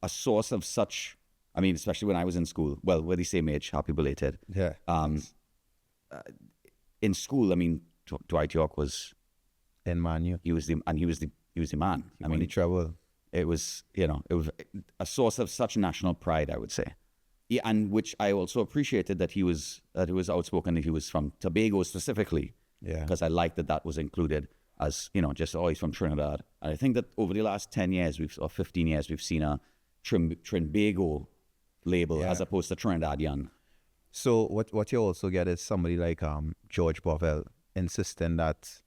a source of such, I mean, especially when I was in school, well, we're the same age, happy belated. Yeah. In school, I mean, Dwight York was, In Manu. he was the man. I mean, trouble. it was, it was a source of such national pride, I would say. Yeah, and which I also appreciated that he was outspoken, that he was from Tobago specifically. Yeah. Because I liked that was included as, just always from Trinidad. And I think that over the last 10 years, or 15 years, we've seen a Trinbago label as opposed to Trinidadian. So what you also get is somebody like George Bovell insisting that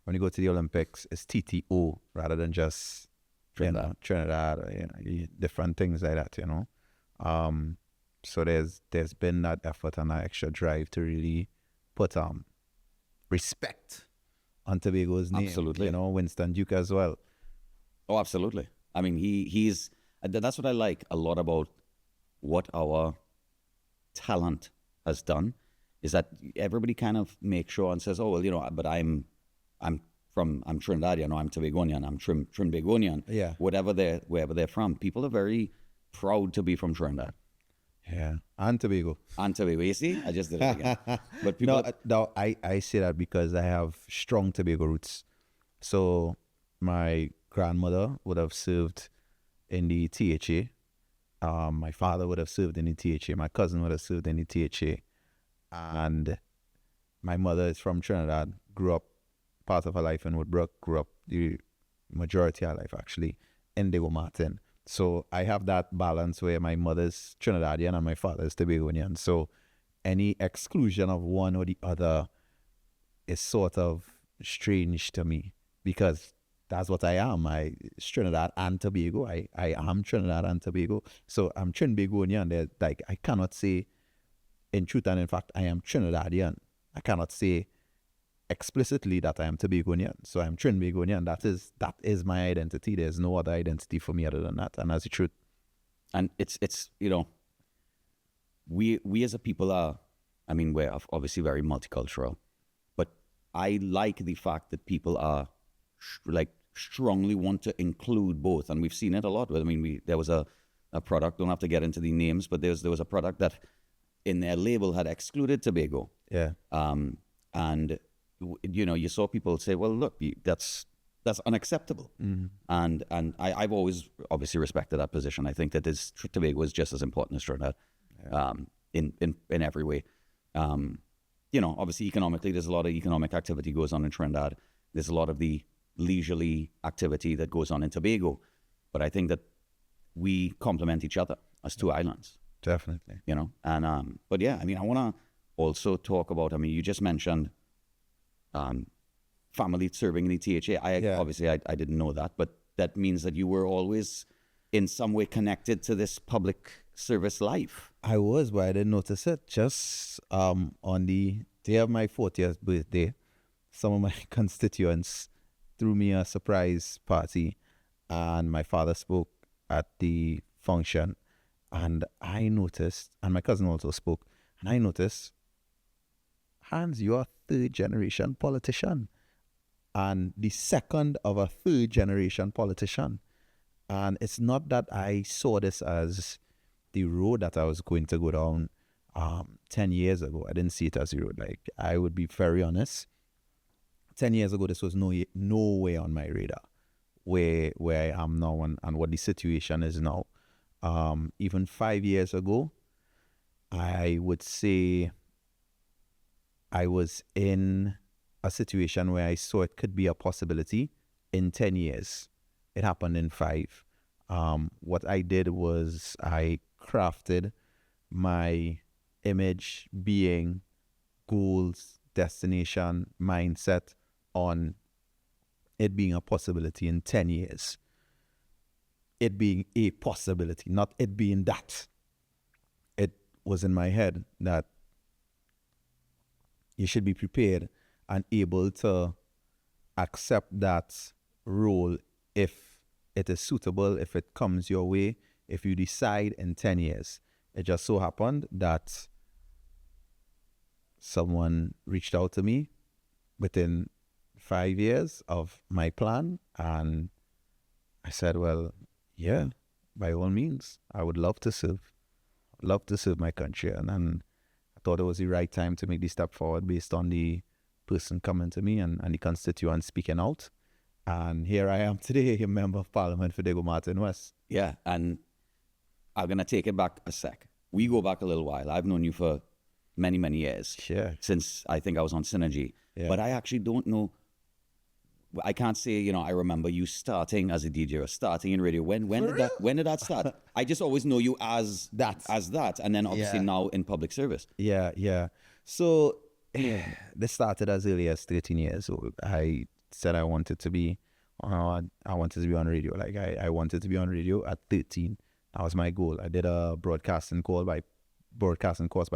when you go to the Olympics, it's TTO rather than just Trinidad, or, different things like that, So there's been that effort and that extra drive to really put respect on Tobago's name. Absolutely. Winston Duke as well. Oh, absolutely. I mean, he's that's what I like a lot about what our talent has done, is that everybody kind of makes sure and says, oh, well, but I'm Trinidadian, or I'm Tobagonian, I'm Trinbagonian. Yeah. Wherever they're from. People are very proud to be from Trinidad. Yeah. And Tobago. And Tobago. You see? I just did it again. But people No, I say that because I have strong Tobago roots. So my grandmother would have served in the THA. My father would have served in the THA. My cousin would have served in the THA. And my mother is from Trinidad, grew up part of her life in Woodbrook, grew up the majority of her life actually in Diego Martin. So I have that balance where my mother's Trinidadian and my father's Tobagonian. So any exclusion of one or the other is sort of strange to me, because that's what I am. It's Trinidad and Tobago. I am Trinidad and Tobago. So I'm Trinbagonian. I cannot say in truth and in fact I am Trinidadian. I cannot say explicitly that I am Tobagonian. So I'm Trinbagonian. That is my identity. There's no other identity for me other than that. And that's the truth. And it's we as a people are, I mean, we're obviously very multicultural, but I like the fact that people are strongly want to include both, and we've seen it a lot. I mean, there was a product, don't have to get into the names, but there was a product that in their label had excluded Tobago. Yeah. And you saw people say, well, look, that's unacceptable. Mm-hmm. And I've always obviously respected that position. I think that Tobago is just as important as Trinidad, in every way. Obviously economically, there's a lot of economic activity goes on in Trinidad. There's a lot of the leisurely activity that goes on in Tobago. But I think that we complement each other as two islands. Definitely. But yeah, I mean, I want to also talk about, I mean, you just mentioned family serving in the THA. Obviously, I didn't know that, but that means that you were always in some way connected to this public service life. I was, but I didn't notice it. Just on the day of my 40th birthday, some of my constituents threw me a surprise party, and my father spoke at the function, and I noticed, and my cousin also spoke, and I noticed, Hans, you're a third-generation politician, and the second of a third-generation politician. And it's not that I saw this as the road that I was going to go down 10 years ago. I didn't see it as a road. Like, I would be very honest. 10 years ago, this was no way on my radar where I am now and what the situation is now. Even 5 years ago, I would say I was in a situation where I saw it could be a possibility in 10 years. It happened in 5. What I did was I crafted my image, being, goals, destination, mindset on it being a possibility in 10 years. It being a possibility, not it being that. It was in my head that you should be prepared and able to accept that role if it is suitable, if it comes your way, if you decide in 10 years. It just so happened that someone reached out to me within 5 years of my plan, and I said, well, yeah, by all means, I would love to serve my country. And I thought it was the right time to make the step forward based on the person coming to me and the constituent speaking out. And here I am today, a member of Parliament for Diego Martin West. Yeah, and I'm going to take it back a sec. We go back a little while. I've known you for many, many years. Sure. Since I think I was on Synergy. Yeah. But I actually don't know. I can't say, I remember you starting as a DJ or starting in radio. When did that start? I just always know you as that. And then obviously now in public service. Yeah. So this started as early as 13 years old. I said I wanted to be on radio. Like I wanted to be on radio at 13. That was my goal. I did a broadcasting course by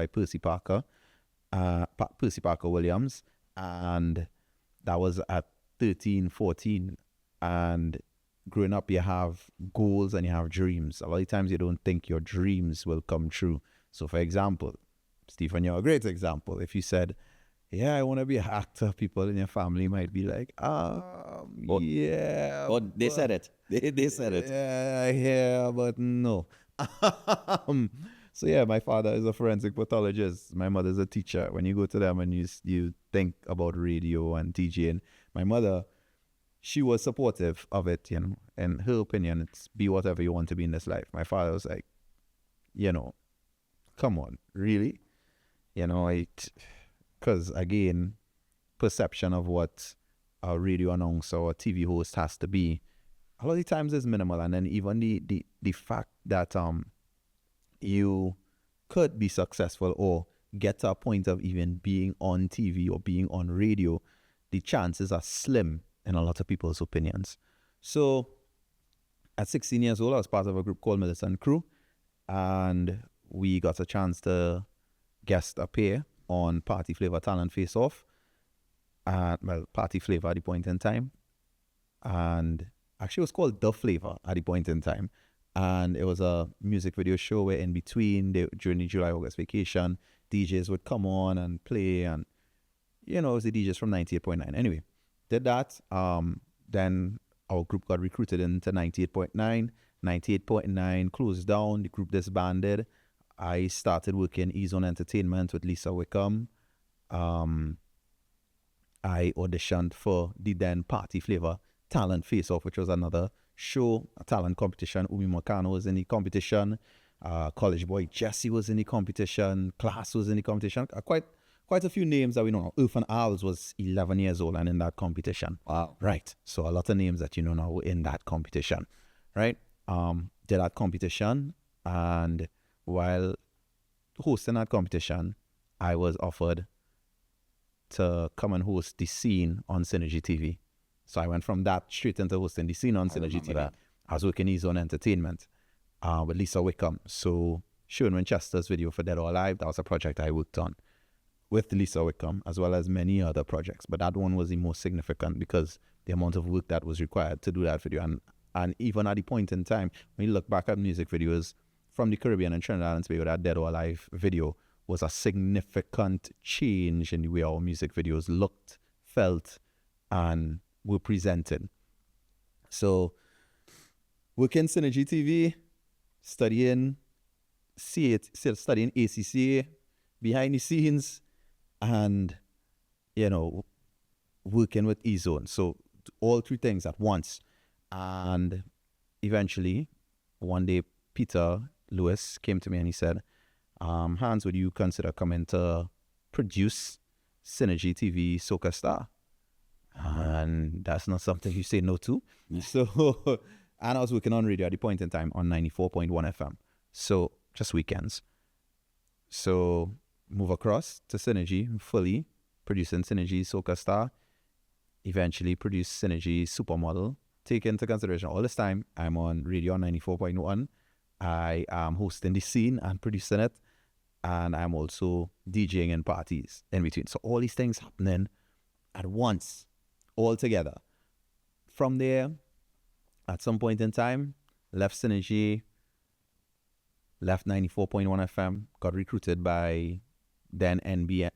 Percy Parker Williams, and that was at 13, 14. And growing up, you have goals and you have dreams. A lot of times you don't think your dreams will come true. So for example, Stephen, you're a great example. If you said, yeah, I want to be an actor, people in your family might be like, yeah. Oh, they said it. They said it. Yeah, but no. So yeah, my father is a forensic pathologist. My mother's a teacher. When you go to them and you think about radio and DJing, my mother, she was supportive of it, in her opinion, it's be whatever you want to be in this life. My father was like, come on, really? Because again, perception of what a radio announcer or TV host has to be, a lot of the times is minimal. And then even the fact that you could be successful or get to a point of even being on TV or being on radio, the chances are slim in a lot of people's opinions. So at 16 years old, I was part of a group called Millicent Crew, and we got a chance to guest appear on Party Flavor Talent Face Off. Party Flavor at the point in time. And actually it was called The Flavor at the point in time. And it was a music video show where in between, during the July-August vacation, DJs would come on and play. And, it was the DJs from 98.9. Anyway, did that. Then our group got recruited into 98.9. 98.9 closed down. The group disbanded. I started working E-Zone Entertainment with Lisa Wickham. I auditioned for the then Party Flavor Talent Face Off, which was another show, a talent competition. Umi Makano was in the competition. College Boy Jesse was in the competition. Class was in the competition. Quite a few names that we know now. Irfan Alves was 11 years old and in that competition. Wow. Right. So a lot of names that you know now were in that competition. Right. Did that competition, and while hosting that competition, I was offered to come and host the scene on Synergy TV. So I went from that straight into hosting the scene on Synergy TV. That. I was working E-Zone Entertainment with Lisa Wickham. So Sean Winchester's video for Dead or Alive, that was a project I worked on with Lisa Wickham, as well as many other projects. But that one was the most significant because the amount of work that was required to do that video. And even at the point in time, when you look back at music videos from the Caribbean and Trinidad and Tobago, that Dead or Alive video was a significant change in the way our music videos looked, felt, and were presented. So, working Synergy TV, studying ACCA behind the scenes, and, working with E-Zone. So, all three things at once. And eventually, one day, Peter Lewis came to me and he said, Hans, would you consider coming to produce Synergy TV Soca Star? And that's not something you say no to. So, and I was working on radio at the point in time on 94.1 FM. So, just weekends. So, move across to Synergy fully, producing Synergy Soca Star. Eventually, produce Synergy Supermodel. Take into consideration all this time, I'm on radio on 94.1. I am hosting the scene and producing it. And I'm also DJing in parties in between. So all these things happening at once, all together. From there, at some point in time, left Synergy, left 94.1 FM, got recruited by then CNMG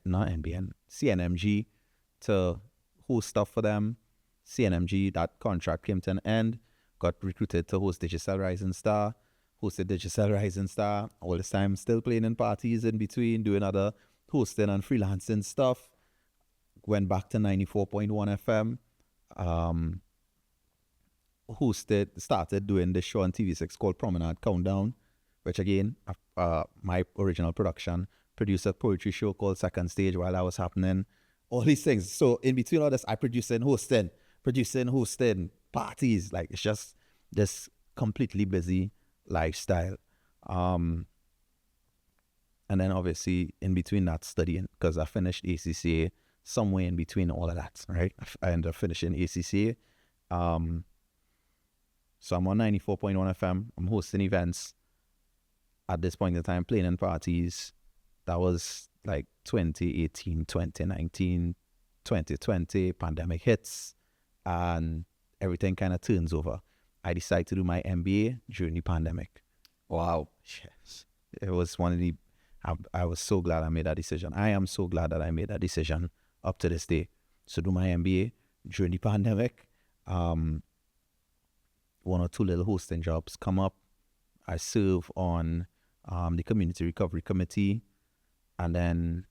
to host stuff for them. CNMG, that contract came to an end, got recruited to host Digital Rising Star. hosted Digital Rising Star. All this time, still playing in parties in between, doing other hosting and freelancing stuff. Went back to 94.1 FM. Started doing this show on TV6 called Promenade Countdown, which again, my original production, produced a poetry show called Second Stage while that was happening. All these things. So in between all this, I producing, hosting, parties. Like, it's just this completely busy lifestyle. And then obviously in between that, studying, because I finished ACCA somewhere in between all of that, right? I ended up finishing ACCA. So I'm on 94.1 FM. I'm hosting events at this point in time, playing in parties. That was like 2018, 2019, 2020, pandemic hits, and everything kind of turns over. I decided to do my MBA during the pandemic. Wow. Yes. It was one of the, I was so glad I made that decision. I am so glad that I made that decision up to this day. So do my MBA during the pandemic. One or two little hosting jobs come up. I serve on the Community Recovery Committee, and then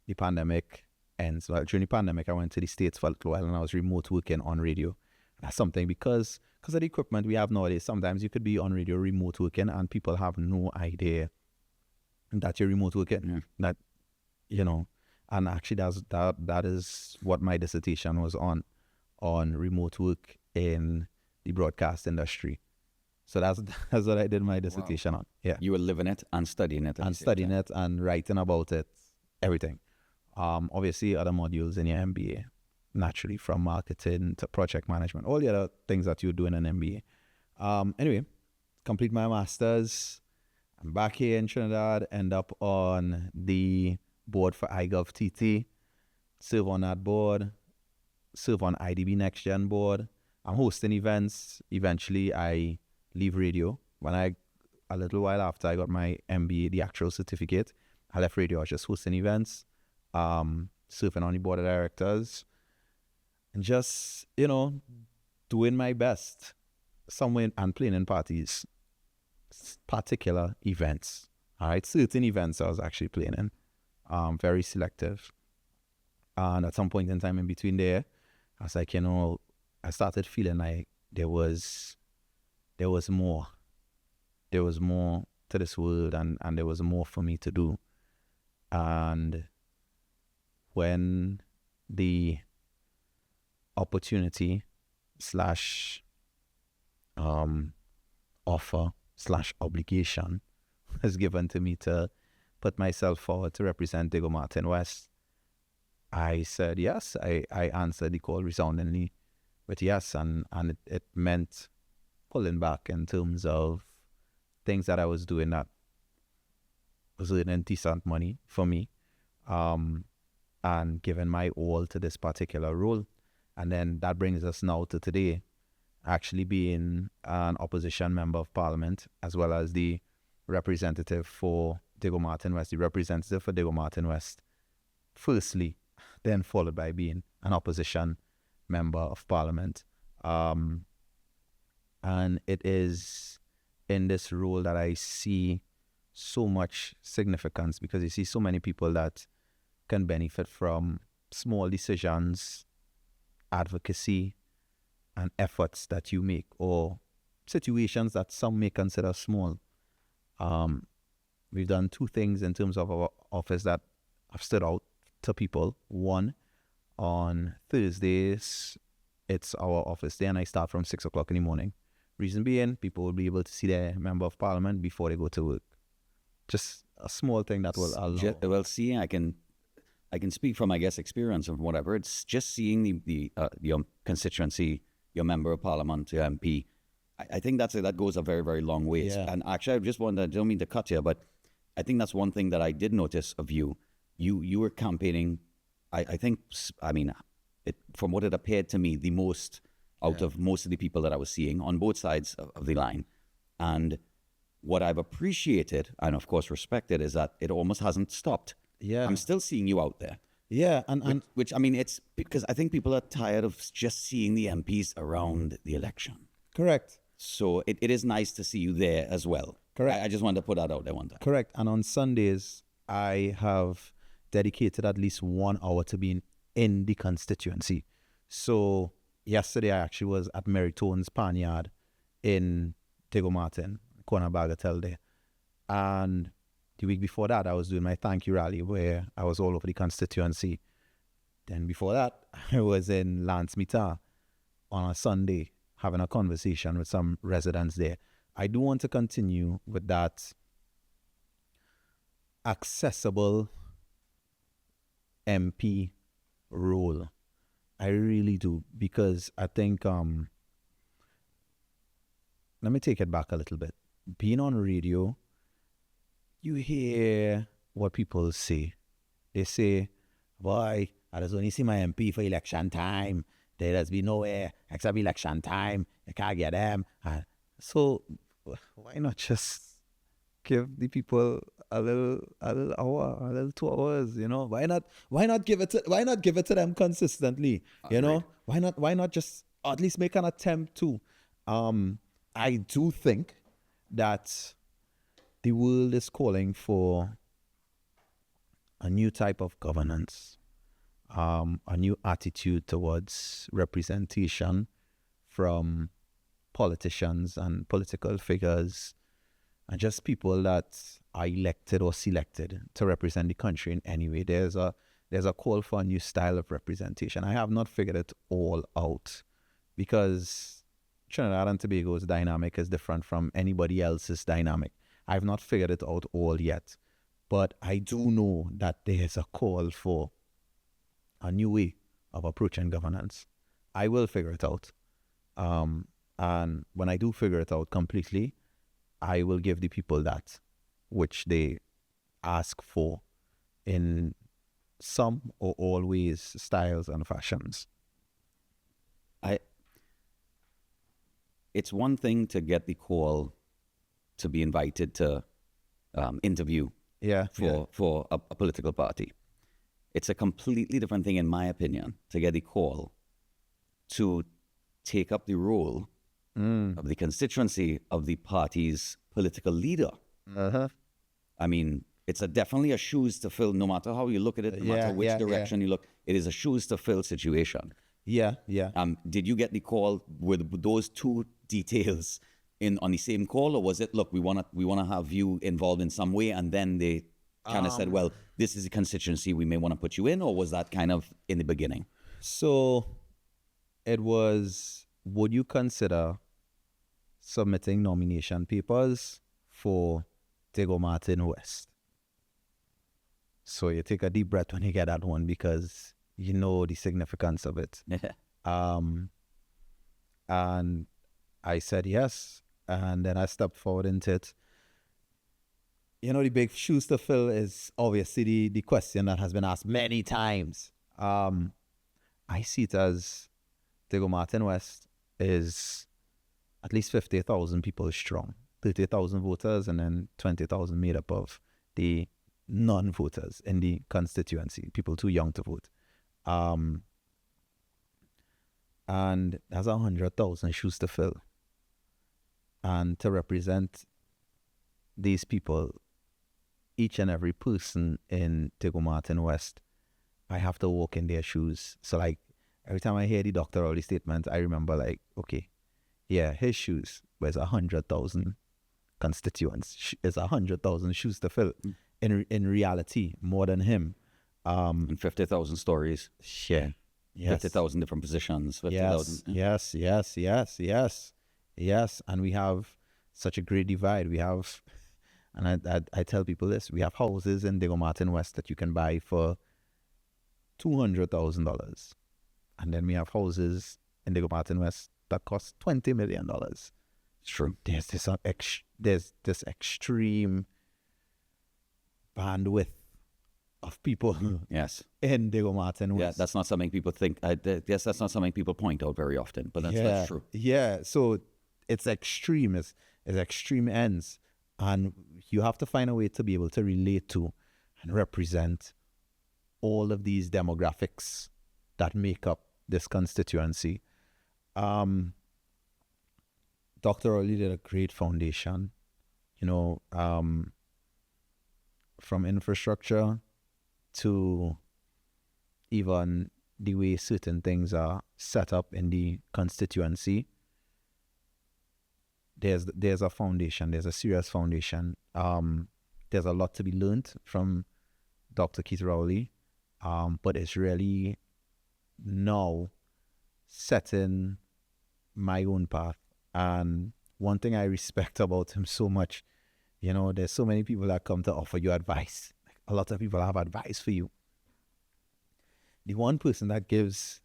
the pandemic ends. Well, during the pandemic, I went to the States for a little while, and I was remote working on radio. That's something because of the equipment we have nowadays. Sometimes you could be on radio remote working, and people have no idea that you're remote working. That, and actually that is what my dissertation was on remote work in the broadcast industry. So that's what I did my dissertation on. Yeah. You were living it and studying it. And studying it and writing about it, everything. Obviously other modules in your MBA, naturally, from marketing to project management, all the other things that you do in an MBA. Anyway, complete my master's. I'm back here in Trinidad, end up on the board for iGovTT, serve on that board, serve on IDB Next Gen board. I'm hosting events. Eventually, I leave radio. A little while after I got my MBA, the actual certificate, I left radio. I was just hosting events, serving on the board of directors, and just, doing my best somewhere and playing in parties, particular events. All right, certain events I was actually playing in, very selective. And at some point in time in between there, I was like, I started feeling like there was more. There was more to this world, and there was more for me to do. And when the opportunity / offer / obligation was given to me to put myself forward to represent Diego Martin West, I said yes. I answered the call resoundingly with yes, and it meant pulling back in terms of things that I was doing that was earning decent money for me, and giving my all to this particular role. And then that brings us now to today, actually being an opposition member of parliament, as well as the representative for Diego Martin West, firstly, then followed by being an opposition member of parliament. And it is in this role that I see so much significance, because you see so many people that can benefit from small decisions, advocacy, and efforts that you make, or situations that some may consider small. We've done two things in terms of our office that have stood out to people. One, on Thursdays, it's our office day, and I start from 6 o'clock in the morning. Reason being, people will be able to see their member of parliament before they go to work. Just a small thing that will allow. Well, see, I can speak from, I guess, experience or whatever. It's just seeing your constituency, your member of parliament, your MP. I think that goes a very, very long way. Yeah. And actually, I just wonder, I don't mean to cut you, but I think that's one thing that I did notice of you. You were campaigning, from what it appeared to me, the most out of most of the people that I was seeing on both sides of the line. And what I've appreciated and, of course, respected is that it almost hasn't stopped. Yeah. I'm still seeing you out there. Yeah, and Which it's because I think people are tired of just seeing the MPs around the election. correct. So it is nice to see you there as well. Correct. I just wanted to put that out there one time. Correct. And on Sundays, I have dedicated at least 1 hour to being in the constituency. So yesterday, I actually was at Meritone's Panyard in Diego Martin, corner Bagatelle there. And the week before that, I was doing my thank you rally where I was all over the constituency. Then before that, I was in Lance Mita on a Sunday having a conversation with some residents there. I do want to continue with that accessible MP role. I really do, because I think, let me take it back a little bit. Being on radio, you hear what people say. They say, boy, I just only see my MP for election time. There does be nowhere except election time. You can't get them. So why not just give the people a little hour, a little 2 hours, you know? Why not give it to them consistently? You know? Why not just at least make an attempt to? I do think that the world is calling for a new type of governance, a new attitude towards representation from politicians and political figures, and just people that are elected or selected to represent the country in any way. There's a call for a new style of representation. I have not figured it all out, because Trinidad and Tobago's dynamic is different from anybody else's dynamic. I've not figured it out all yet, but I do know that there's a call for a new way of approaching governance. I will figure it out. And when I do figure it out completely, I will give the people that which they ask for in some or all ways, styles and fashions. It's one thing to get the call to be invited to interview for a political party. It's a completely different thing, in my opinion, to get the call to take up the role of the constituency of the party's political leader. I mean, it's definitely a shoes to fill, no matter how you look at it, no matter which direction you look. It is a shoes to fill situation. Yeah. Did you get the call with those two details on the same call, or was it, look, we want to have you involved in some way, and then they kind of said, well, this is a constituency, we may want to put you in, or was that kind of in the beginning? So it was, would you consider submitting nomination papers for Diego Martin West? So you take a deep breath when you get that one, because you know the significance of it. And I said yes, and then I stepped forward into it. You know, the big shoes to fill is obviously the question that has been asked many times. I see it as Diego Martin West is at least 50,000 people strong, 30,000 voters, and then 20,000 made up of the non-voters in the constituency, people too young to vote. And that's 100,000 shoes to fill. And to represent these people, each and every person in Diego Martin West, I have to walk in their shoes. So like every time I hear the doctoral statement, I remember like, okay, yeah, his shoes was 100,000 constituents. It's 100,000 shoes to fill. In reality, more than him. And 50,000 stories. Yeah. Yes. 50,000 different positions. 50,000. Yes. And we have such a great divide. We have, and I tell people this, we have houses in Diego Martin West that you can buy for $200,000. And then we have houses in Diego Martin West that cost $20 million. It's true. There's this extreme bandwidth of people in Diego Martin West. Yeah, that's not something people think. Yes, that's not something people point out very often, but that's true. Yeah, so it's extreme. It's extreme ends. And you have to find a way to be able to relate to and represent all of these demographics that make up this constituency. The Dr. Rowley did a great foundation, you know, from infrastructure to even the way certain things are set up in the constituency. There's a foundation, there's a serious foundation. There's a lot to be learned from Dr. Keith Rowley, but it's really now setting my own path. And one thing I respect about him so much, you know, there's so many people that come to offer you advice. Like, a lot of people have advice for you. The one person that gives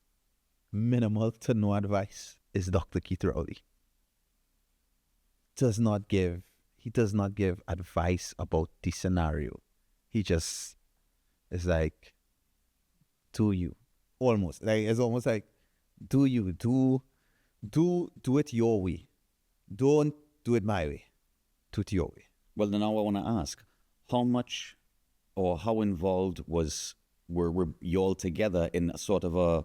minimal to no advice is Dr. Keith Rowley. He does not give advice about the scenario. He just is like, do you. Almost. Like, it's almost like, do you. Do it your way. Don't do it my way. Do it your way. Well, then now I want to ask, how much or how involved were you all together in sort of a,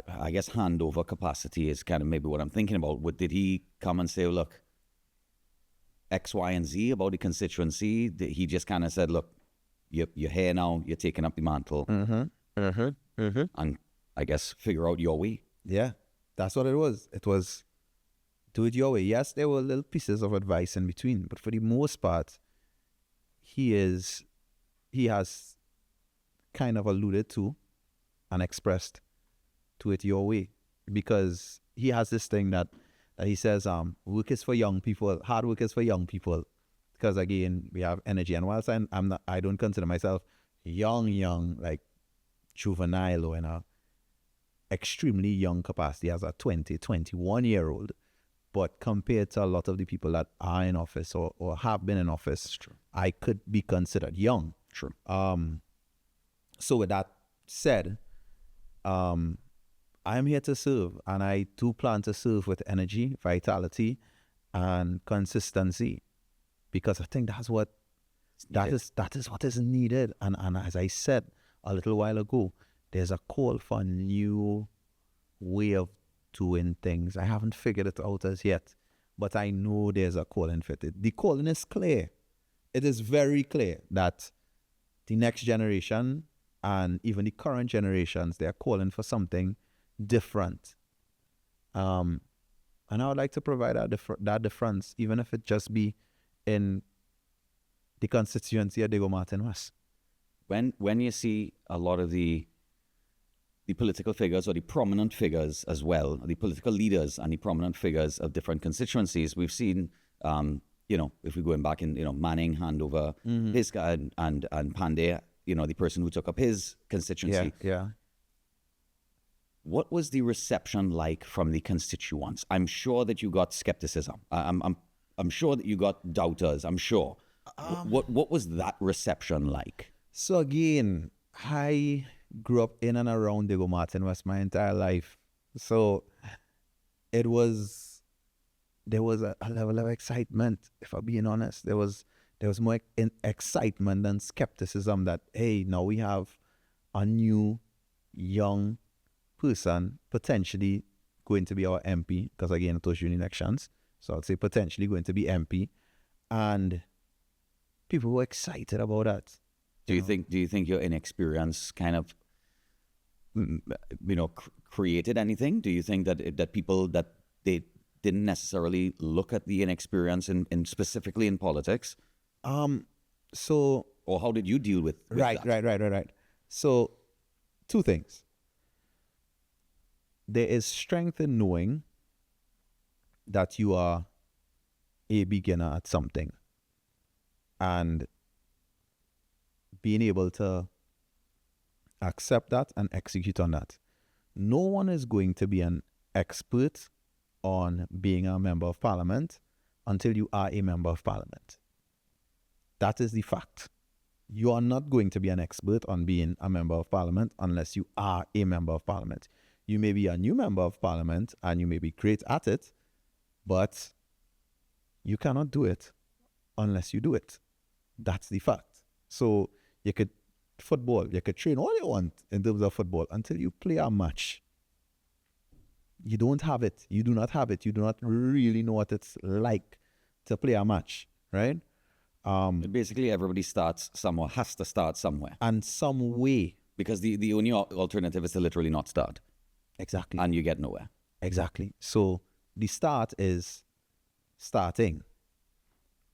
I guess, handover capacity is kind of maybe what I'm thinking about. Did he come and say, look, X, Y, and Z about the constituency? He just kind of said, look, you're here now, you're taking up the mantle, and I guess figure out your way. Yeah, that's what it was. It was do it your way. Yes, there were little pieces of advice in between, but for the most part, he has kind of alluded to and expressed do it your way, because he has this thing that he says, work is for young people, hard work is for young people, because again, we have energy. And whilst I don't consider myself young, like juvenile or in a extremely young capacity as a 21-year-old, but compared to a lot of the people that are in office or have been in office, I could be considered young. True. So with that said, I am here to serve, and I do plan to serve with energy, vitality, and consistency, because I think that is what is needed. And as I said a little while ago, there's a call for a new way of doing things. I haven't figured it out as yet, but I know there's a calling for it. The calling is clear. It is very clear that the next generation and even the current generations, they're calling for something different. And I would like to provide that difference, even if it just be in the constituency of Diego Martin West. When you see a lot of the political figures or the prominent figures as well, the political leaders and the prominent figures of different constituencies, we've seen, if we're going back in, Manning hand over his guy and Pandey, the person who took up his constituency. Yeah. What was the reception like from the constituents? I'm sure that you got skepticism. I'm sure that you got doubters. I'm sure. What was that reception like? So again, I grew up in and around Diego Martin West my entire life. So there was a level of excitement, if I'm being honest. There was more excitement than skepticism that, hey, now we have a new, young person potentially going to be our MP, because again, it was June elections. So I'd say potentially going to be MP. And people were excited about that. Do you think your inexperience kind of created anything? Do you think that people that they didn't necessarily look at the inexperience in specifically in politics? So or how did you deal with right. that? Right. So two things. There is strength in knowing that you are a beginner at something and being able to accept that and execute on that. No one is going to be an expert on being a member of parliament until you are a member of parliament. That is the fact. You are not going to be an expert on being a member of parliament unless you are a member of parliament. You may be a new member of parliament and you may be great at it, but you cannot do it unless you do it. That's the fact. So you could train all you want in terms of football until you play a match. you don't have it. You do not have it. You do not really know what it's like to play a match, right? But basically, everybody starts somewhere, has to start somewhere. And some way. Because the only alternative is to literally not start. Exactly. And you get nowhere. Exactly. So the start is starting.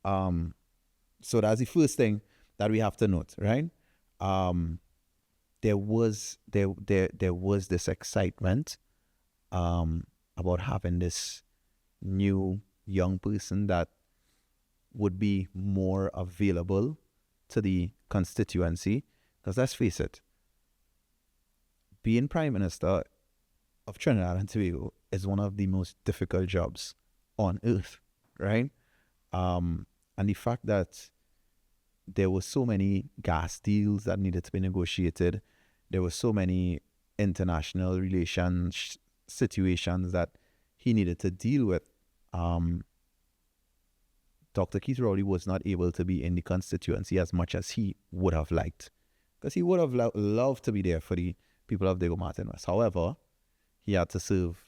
So that's the first thing that we have to note, right? There was this excitement about having this new young person that would be more available to the constituency. Because let's face it, being Prime Minister of Trinidad and Tobago is one of the most difficult jobs on earth, right? And the fact that there were so many gas deals that needed to be negotiated, there were so many international relations situations that he needed to deal with. Dr. Keith Rowley was not able to be in the constituency as much as he would have liked, because he would have loved to be there for the people of Diego Martin West. However, he had to serve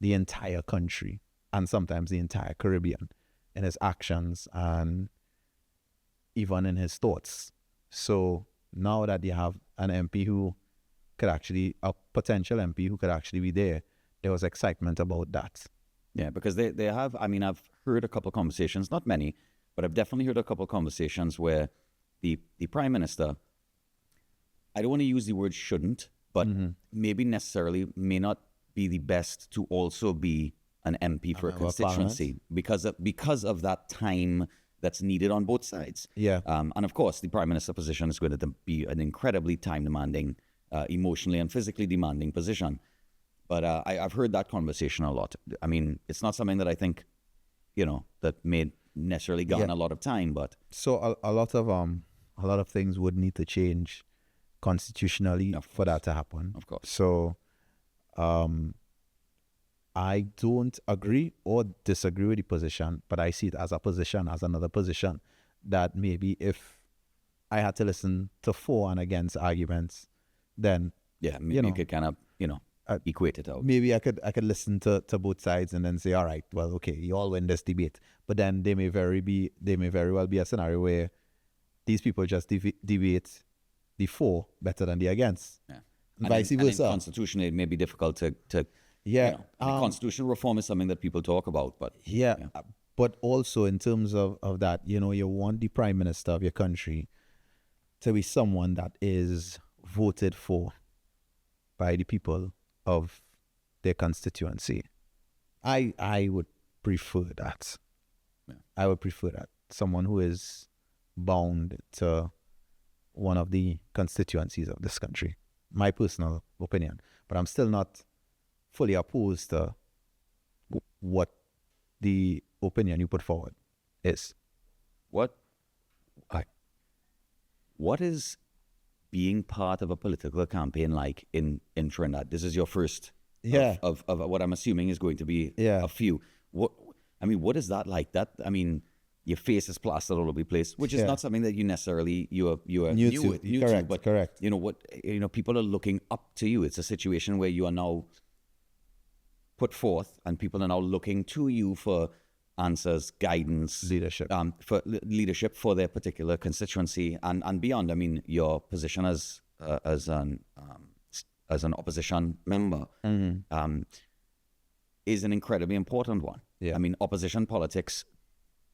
the entire country and sometimes the entire Caribbean in his actions and even in his thoughts. So now that you have an MP who could actually, a potential MP who could actually be there, there was excitement about that. Yeah, because they have, I mean, I've heard a couple of conversations, not many, but I've definitely heard a couple of conversations where the Prime Minister, I don't want to use the word shouldn't, but maybe necessarily may not be the best to also be an MP for a constituency because of that time that's needed on both sides. Yeah. And of course, the Prime Minister position is going to be an incredibly time-demanding, emotionally and physically demanding position. But I've heard that conversation a lot. I mean, it's not something that I think, that may necessarily garner a lot of time, but... So a lot of things would need to change constitutionally for that to happen. Of course. So I don't agree or disagree with the position, but I see it as a position, as another position, that maybe if I had to listen to for and against arguments, then... Yeah, maybe you could kind of, equate it out. Maybe I could listen to both sides and then say, all right, well, okay, you all win this debate. But then there may very well be a scenario where these people just debate the for better than the against. Yeah. And vice versa. And constitutionally, it may be difficult to constitutional reform is something that people talk about, but but also in terms of that, you want the Prime Minister of your country to be someone that is voted for by the people of their constituency. I would prefer that. Yeah. I would prefer that. Someone who is bound to one of the constituencies of this country. My personal opinion. But I'm still not fully opposed to what the opinion you put forward is. What is being part of a political campaign like in Trinidad? This is your first of what I'm assuming is going to be a few. What is that like? Your face is plastered all over the place, which is not something that you necessarily you are new to. But correct. People are looking up to you. It's a situation where you are now put forth, and people are now looking to you for answers, guidance, leadership for their particular constituency and beyond. I mean, your position as an opposition member is an incredibly important one. Yeah. I mean, opposition politics,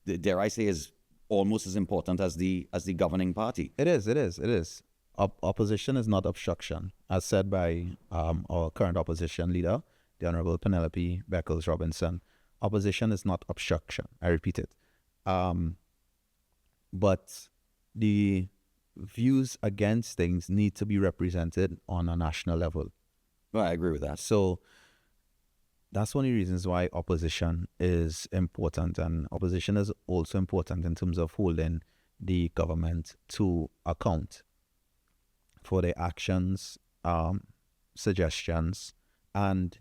dare I say, is almost as important as the governing party. It is. Opposition is not obstruction, as said by our current opposition leader, the Honorable Penelope Beckles-Robinson. Opposition is not obstruction. I repeat it. But the views against things need to be represented on a national level. Well, I agree with that. So that's one of the reasons why opposition is important. And opposition is also important in terms of holding the government to account for their actions, suggestions, and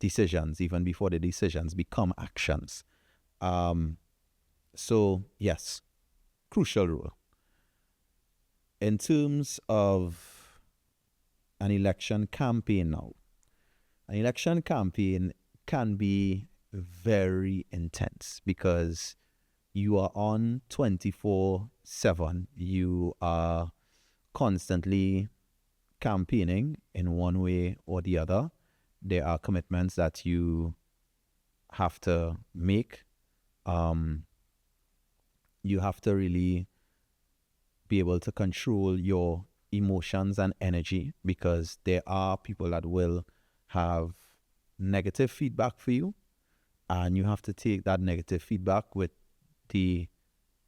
decisions, even before the decisions become actions. So, yes, crucial role. In terms of an election campaign now, An election campaign can be very intense because you are on 24/7. You are constantly campaigning in one way or the other. There are commitments that you have to make. You have to really be able to control your emotions and energy, because there are people that will have negative feedback for you, and you have to take that negative feedback with the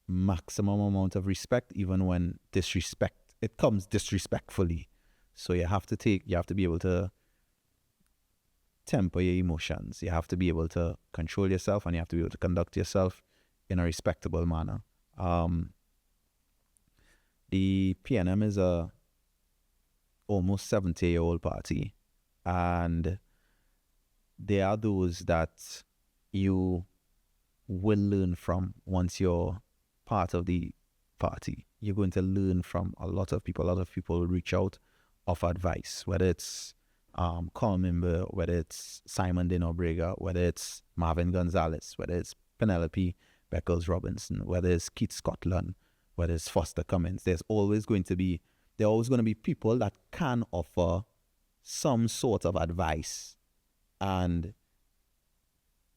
maximum amount of respect, even when it comes disrespectfully. So you have to be able to temper your emotions. You have to be able to control yourself, and you have to be able to conduct yourself in a respectable manner. The PNM is a almost 70-year-old party, and there are those that you will learn from once you're part of the party. You're going to learn from a lot of people. A lot of people will reach out, offer advice, whether it's Carl Mimber, whether it's Simon De Nobrega, whether it's Marvin Gonzalez, whether it's Penelope Beckles Robinson, whether it's Keith Scotland, whether it's Foster Cummins. There are always going to be people that can offer some sort of advice, and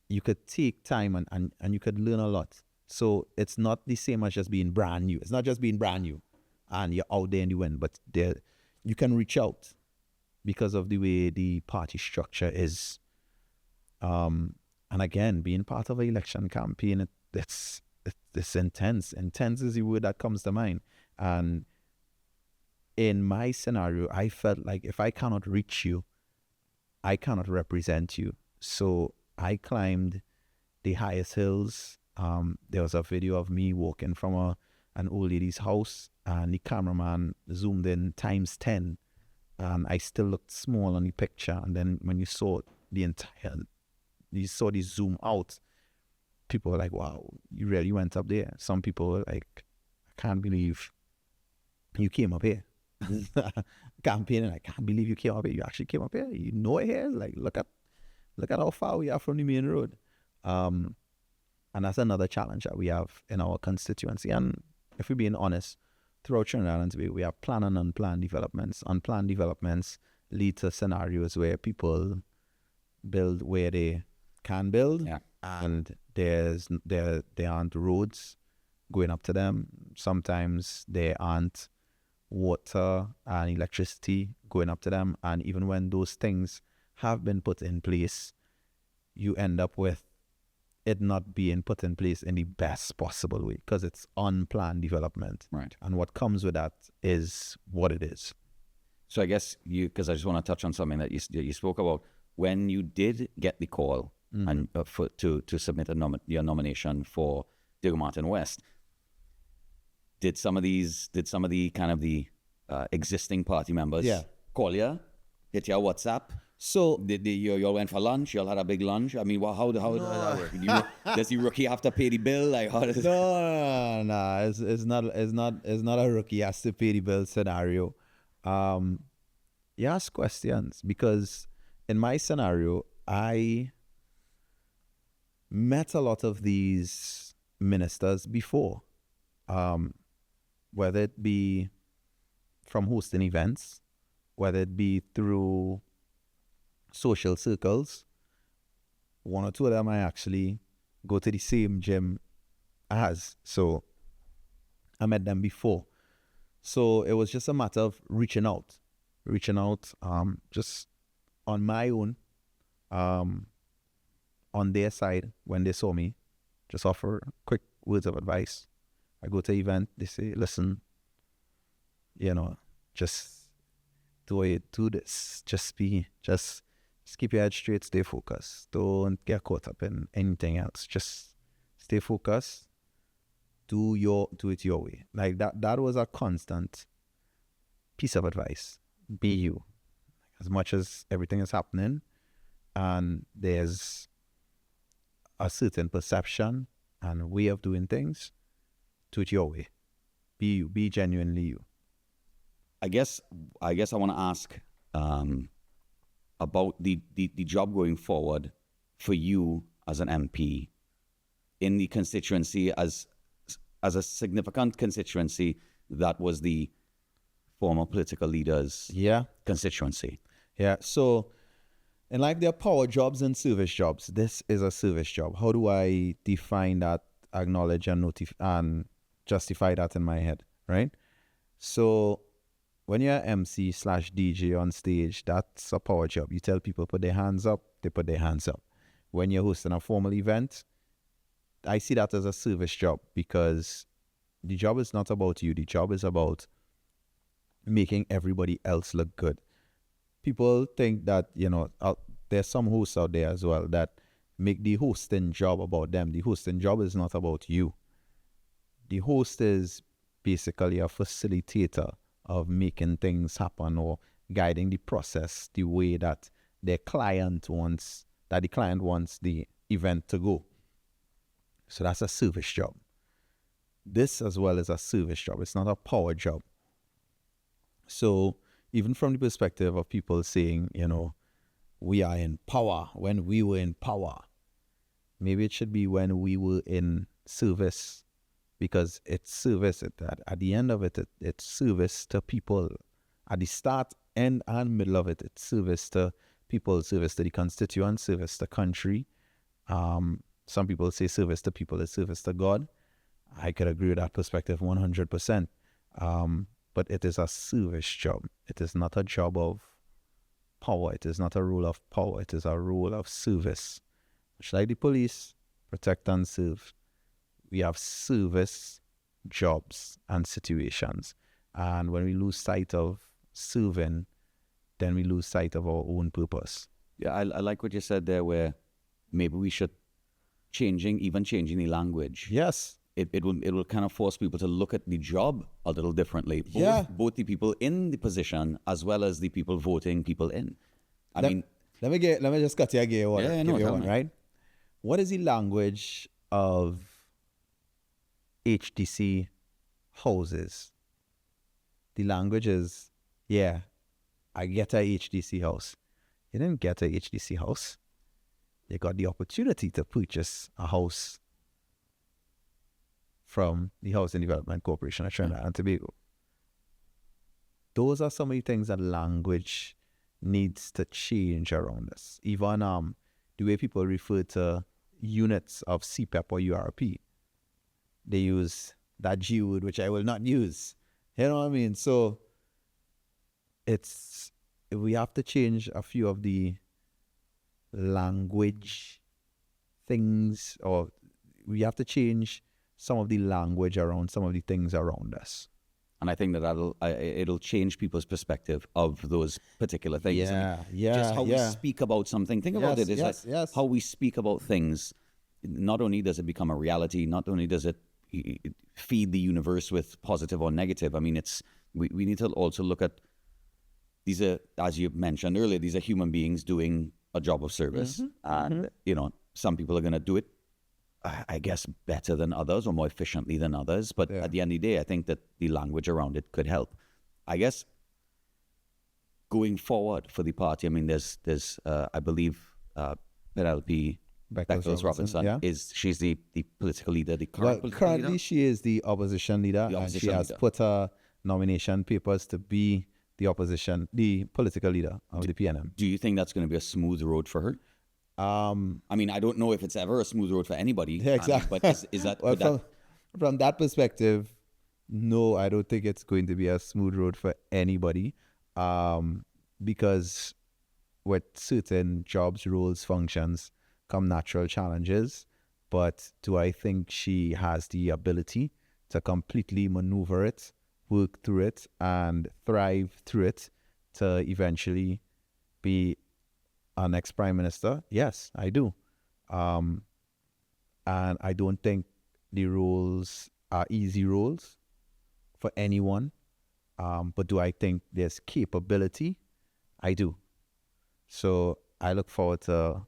you could take time and you could learn a lot. So it's not the same as just being brand new. It's not just being brand new and you're out there and you win, but you can reach out because of the way the party structure is. And again, being part of an election campaign, it's intense. Intense is the word that comes to mind. And in my scenario, I felt like if I cannot reach you, I cannot represent you. So I climbed the highest hills. There was a video of me walking from an old lady's house, and the cameraman zoomed in times 10, and I still looked small on the picture. And then when you saw the zoom out, people were like, wow, you really went up there. Some people were like, I can't believe you came up here. Campaigning, I can't believe you came up here. You actually came up here. You know it here. Like, look at how far we are from the main road. And that's another challenge that we have in our constituency. And if we're being honest, throughout Trinidad and Tobago, we have planned and unplanned developments. Unplanned developments lead to scenarios where people build where they can build, and there aren't roads going up to them. Sometimes there aren't water and electricity going up to them, and even when those things have been put in place, you end up with it not being put in place in the best possible way because it's unplanned development. Right. And what comes with that is what it is. So I guess because I just want to touch on something that you spoke about. When you did get the call and to submit your nomination for Diego Martin West, did some of the kind of the existing party members call you, hit your WhatsApp? So you all went for lunch? You all had a big lunch? I mean, how does that work? Does the rookie have to pay the bill? Like, how does it? No. It's not a rookie has to pay the bill scenario. You ask questions because in my scenario, I met a lot of these ministers before, whether it be from hosting events, whether it be through social circles. One or two of them I actually go to the same gym as, so I met them before. So it was just a matter of reaching out, just on my own, on their side. When they saw me, just offer quick words of advice. I go to an event, they say, listen, just do this, just keep your head straight, stay focused. Don't get caught up in anything else. Just stay focused. Do it your way. Like that was a constant piece of advice. Be you. As much as everything is happening and there's a certain perception and way of doing things, do it your way. Be you. Be genuinely you. I guess I want to ask, about the job going forward for you as an MP in the constituency as a significant constituency that was the former political leader's constituency? Yeah. So, and like there are power jobs and service jobs, this is a service job. How do I define that, acknowledge and justify that in my head, right? So when you're MC/DJ on stage, that's a power job. You tell people put their hands up, they put their hands up. When you're hosting a formal event, I see that as a service job, because the job is not about you. The job is about making everybody else look good. People think that, there's some hosts out there as well that make the hosting job about them. The hosting job is not about you. The host is basically a facilitator of making things happen or guiding the process the way that the client wants the event to go. So that's a service job. This as well is a service job. It's not a power job. So even from the perspective of people saying, we are in power, when we were in power, maybe it should be when we were in service, because it's service. At the end of it, it's service to people. At the start, end, and middle of it, it's service to people, service to the constituents, service to country. Some people say service to people is service to God. I could agree with that perspective 100%. But it is a service job. It is not a job of power. It is not a role of power. It is a role of service. Much like the police, protect and serve. We have service jobs and situations. And when we lose sight of serving, then we lose sight of our own purpose. Yeah, I like what you said there, where maybe we should changing the language. Yes. It will kind of force people to look at the job a little differently. Both the people in the position as well as the people voting people in. Let me just cut you again. Tell me. Right? What is the language of HDC houses? The language is, I get a HDC house. You didn't get a HDC house. You got the opportunity to purchase a house from the Housing Development Corporation of Trinidad and Tobago. Those are some of the things that language needs to change around us. Even the way people refer to units of CPEP or URP, they use that G word, which I will not use. You know what I mean? So we have to change a few of the language things, or we have to change some of the language around some of the things around us. And I think that it'll change people's perspective of those particular things. Just how we speak about something. Think about it. It's how we speak about things. Not only does it become a reality, not only does it feed the universe with positive or negative. I mean, we need to also look at, these are, as you mentioned earlier, these are human beings doing a job of service. And, some people are going to do it, I guess, better than others or more efficiently than others. But at the end of the day, I think that the language around it could help. I guess going forward for the party, I mean, there's I believe, Penelope Beckles-Robinson she's the political leader, the current political currently leader? She is the opposition leader, and she has put her nomination papers to be the political leader of the PNM. Do you think that's going to be a smooth road for her? I mean, I don't know if it's ever a smooth road for anybody. Yeah, exactly. But is that, from that perspective, no, I don't think it's going to be a smooth road for anybody. Because with certain jobs, roles, functions come natural challenges. But do I think she has the ability to completely maneuver it, work through it, and thrive through it to eventually be our next prime minister? Yes, I do. And I don't think the roles are easy roles for anyone. But do I think there's capability? I do. So I look forward to,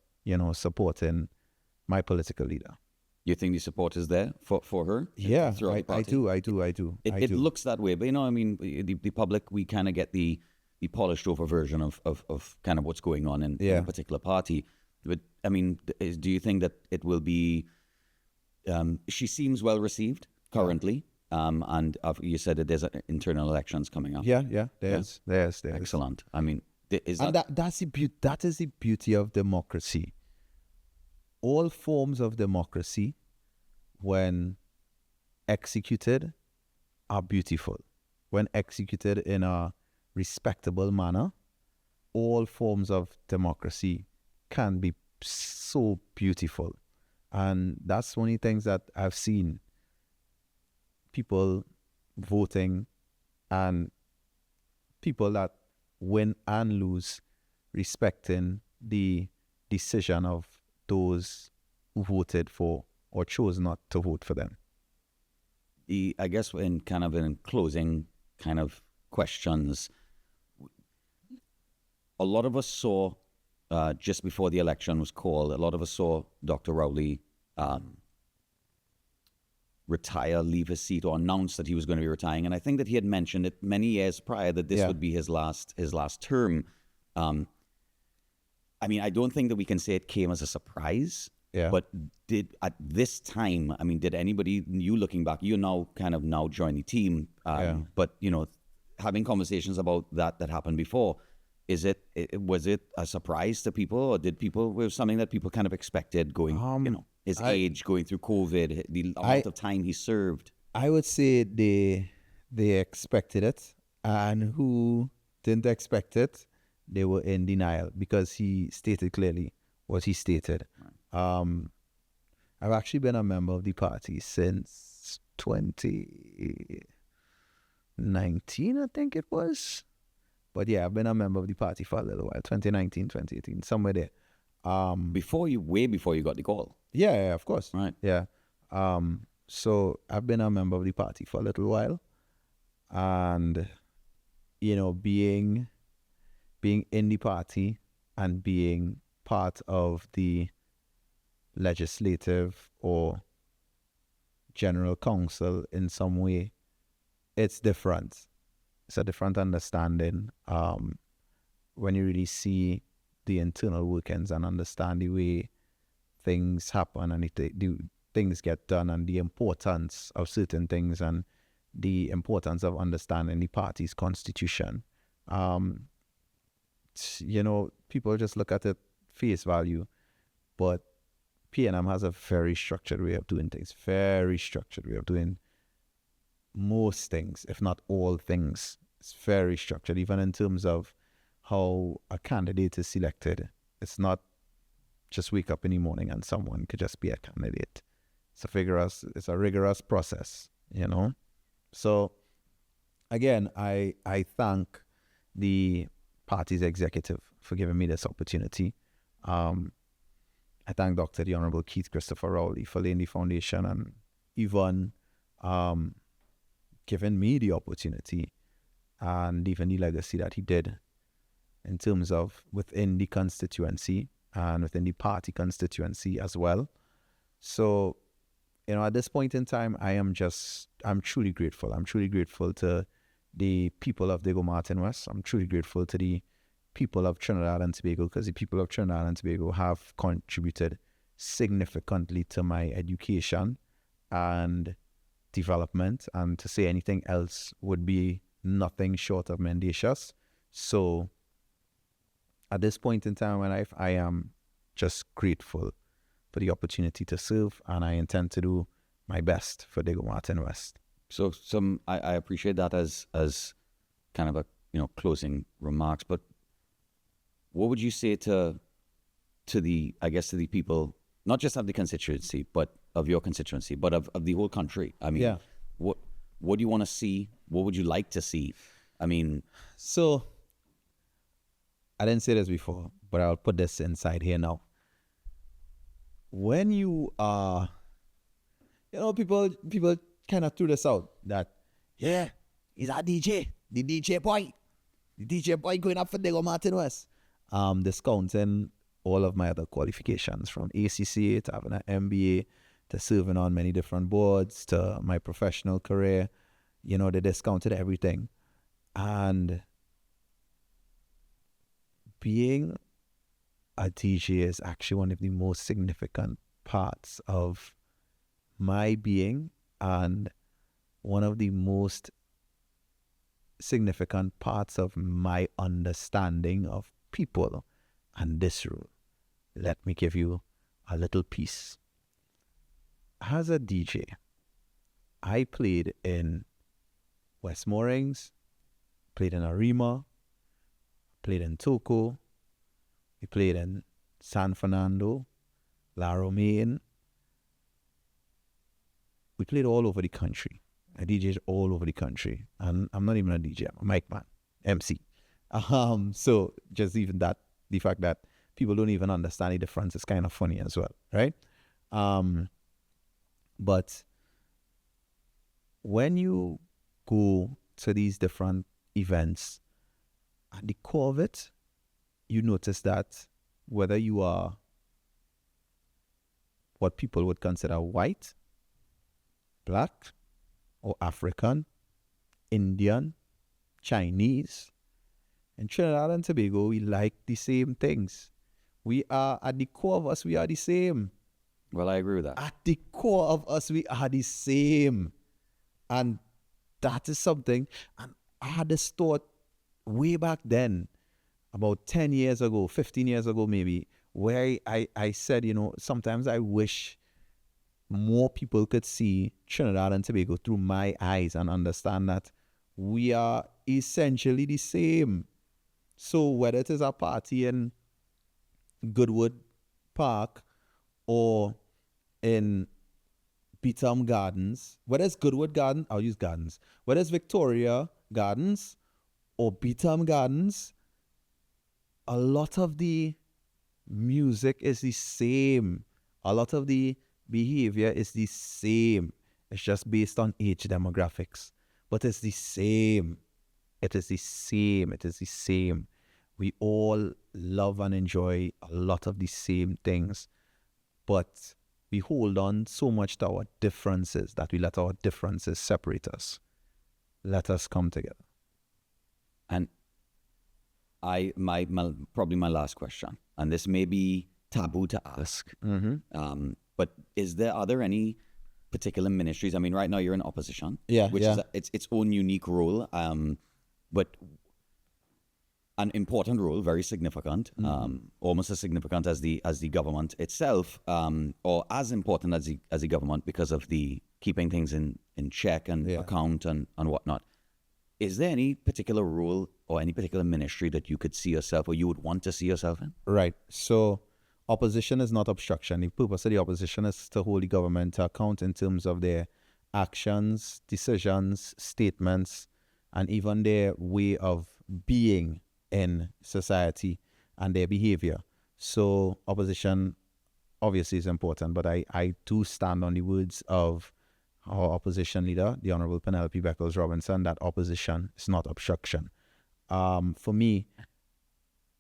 supporting my political leader. You think the support is there for her? Yeah, I do. It looks that way, but I mean, the public, we kind of get the the polished over version of kind of what's going on in a particular party. But I mean, do you think that it will be? She seems well received currently, and you said that there's internal elections coming up. Yeah, there's. Excellent. I mean, that is the beauty of democracy. All forms of democracy, when executed, are beautiful. When executed in a respectable manner, all forms of democracy can be so beautiful. And that's one of the things that I've seen people voting and people that win and lose respecting the decision of those who voted for or chose not to vote for them. I guess in closing kind of questions, a lot of us saw just before the election was called, a lot of us saw Dr. Rowley retire, leave his seat, or announce that he was going to be retiring. And I think that he had mentioned it many years prior that this would be his last term. I mean, I don't think that we can say it came as a surprise. Yeah. But at this time, I mean, did anybody, you looking back, you now join the team, but having conversations about that happened before, was it a surprise to people, or was something that people kind of expected going, his age, going through COVID, the amount of time he served? I would say they expected it, and who didn't expect it, they were in denial, because he stated clearly what he stated. Right. I've actually been a member of the party since 2019, I think it was. But yeah, I've been a member of the party for a little while, 2019, 2018, somewhere there. Way before you got the call. Yeah, of course. Right. Yeah. So I've been a member of the party for a little while. And, being in the party and being part of the legislative or general council in some way, it's different. It's a different understanding when you really see the internal workings and understand the way things happen and things get done, and the importance of certain things, and the importance of understanding the party's constitution. People just look at it face value, but PNM has a very structured way of doing things, very structured way of doing most things, if not all things. It's very structured, even in terms of how a candidate is selected. It's not just wake up in the morning and someone could just be a candidate. It's a rigorous process, So again, I thank the party's executive for giving me this opportunity. I thank the Honorable Keith Christopher Rowley for laying the foundation, and even giving me the opportunity and even the legacy that he did in terms of within the constituency and within the party constituency as well. So, at this point in time, I'm truly grateful. I'm truly grateful to the people of Diego Martin West. I'm truly grateful to the people of Trinidad and Tobago, because the people of Trinidad and Tobago have contributed significantly to my education and development, and to say anything else would be nothing short of mendacious. So at this point in time in my life, I am just grateful for the opportunity to serve, and I intend to do my best for Diego Martin West. So I appreciate that as kind of a closing remarks, but what would you say to the people, not just of the constituency, but of your constituency, but of the whole country? I mean, what do you want to see? What would you like to see? I mean, so I didn't say this before, but I'll put this inside here now. When you are, people kind of threw this out that, he's a DJ, the DJ boy going up for Diego Martin West. Discounting all of my other qualifications, from ACCA to having an MBA to serving on many different boards to my professional career. They discounted everything. And being a DJ is actually one of the most significant parts of my being, and one of the most significant parts of my understanding of people and this rule. Let me give you a little piece. As a DJ, I played in West Moorings, played in Arima, played in Toco, we played in San Fernando, La Romaine. We played all over the country. I DJed all over the country. And I'm not even a DJ, I'm a mic man, MC. So just even that, the fact that people don't even understand the difference is kind of funny as well, right? But when you go to these different events, at the core of it, you notice that whether you are what people would consider white, black, or African, Indian, Chinese, in Trinidad and Tobago, we like the same things. We are, at the core of us, we are the same. Well, I agree with that. At the core of us, we are the same. And that is something, and I had this thought way back then, about 10 years ago, 15 years ago maybe, where I said, you know, sometimes I wish more people could see Trinidad and Tobago through my eyes and understand that we are essentially the same. So whether it is a party in Goodwood Park or in Beetham Gardens, whether it's Goodwood Garden, I'll use Gardens, whether it's Victoria Gardens or Beetham Gardens, a lot of the music is the same. A lot of the behavior is the same. It's just based on age demographics. But it's the same. It is the same. It is the same. We all love and enjoy a lot of the same things. But we hold on so much to our differences that we let our differences separate us. Let us come together. And probably my last question, and this may be taboo to ask, but are there any particular ministries? I mean, right now you're in opposition, which is its own unique role, but an important role, very significant, almost as significant as the government itself, or as important as the government because of the keeping things in check and account and whatnot. Is there any particular role or any particular ministry that you could see yourself or you would want to see yourself in? Right. So opposition is not obstruction. The purpose of the opposition is to hold the government to account in terms of their actions, decisions, statements, and even their way of being in society and their behavior. So opposition obviously is important, but I do stand on the words of our opposition leader, the Honorable Penelope Beckles Robinson, that opposition is not obstruction. For me,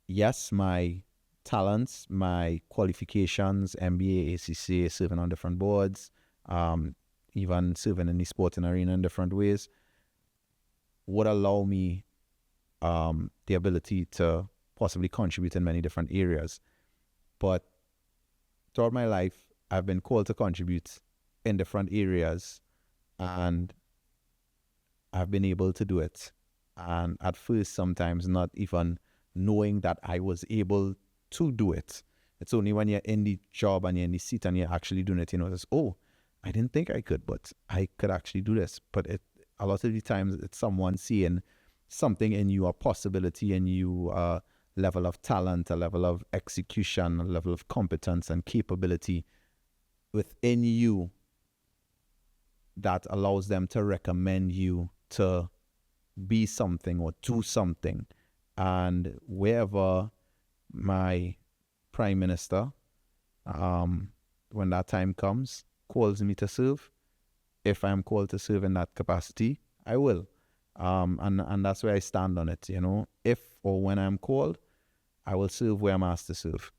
yes, my talents, my qualifications, MBA, ACCA, serving on different boards, even serving in the sporting arena in different ways, would allow me the ability to possibly contribute in many different areas. But throughout my life, I've been called to contribute in different areas, and I've been able to do it. And at first, sometimes not even knowing that I was able to do it. It's only when you're in the job and you're in the seat and you're actually doing it, you notice, oh, I didn't think I could, but I could actually do this. But a lot of the times it's someone seeing something in you, a possibility in you, a level of talent, a level of execution, a level of competence and capability within you that allows them to recommend you to be something or do something. And wherever my prime minister, when that time comes, calls me to serve, if I'm called to serve in that capacity, I will. And that's where I stand on it, you know. If or when I'm called, I will serve where I'm asked to serve.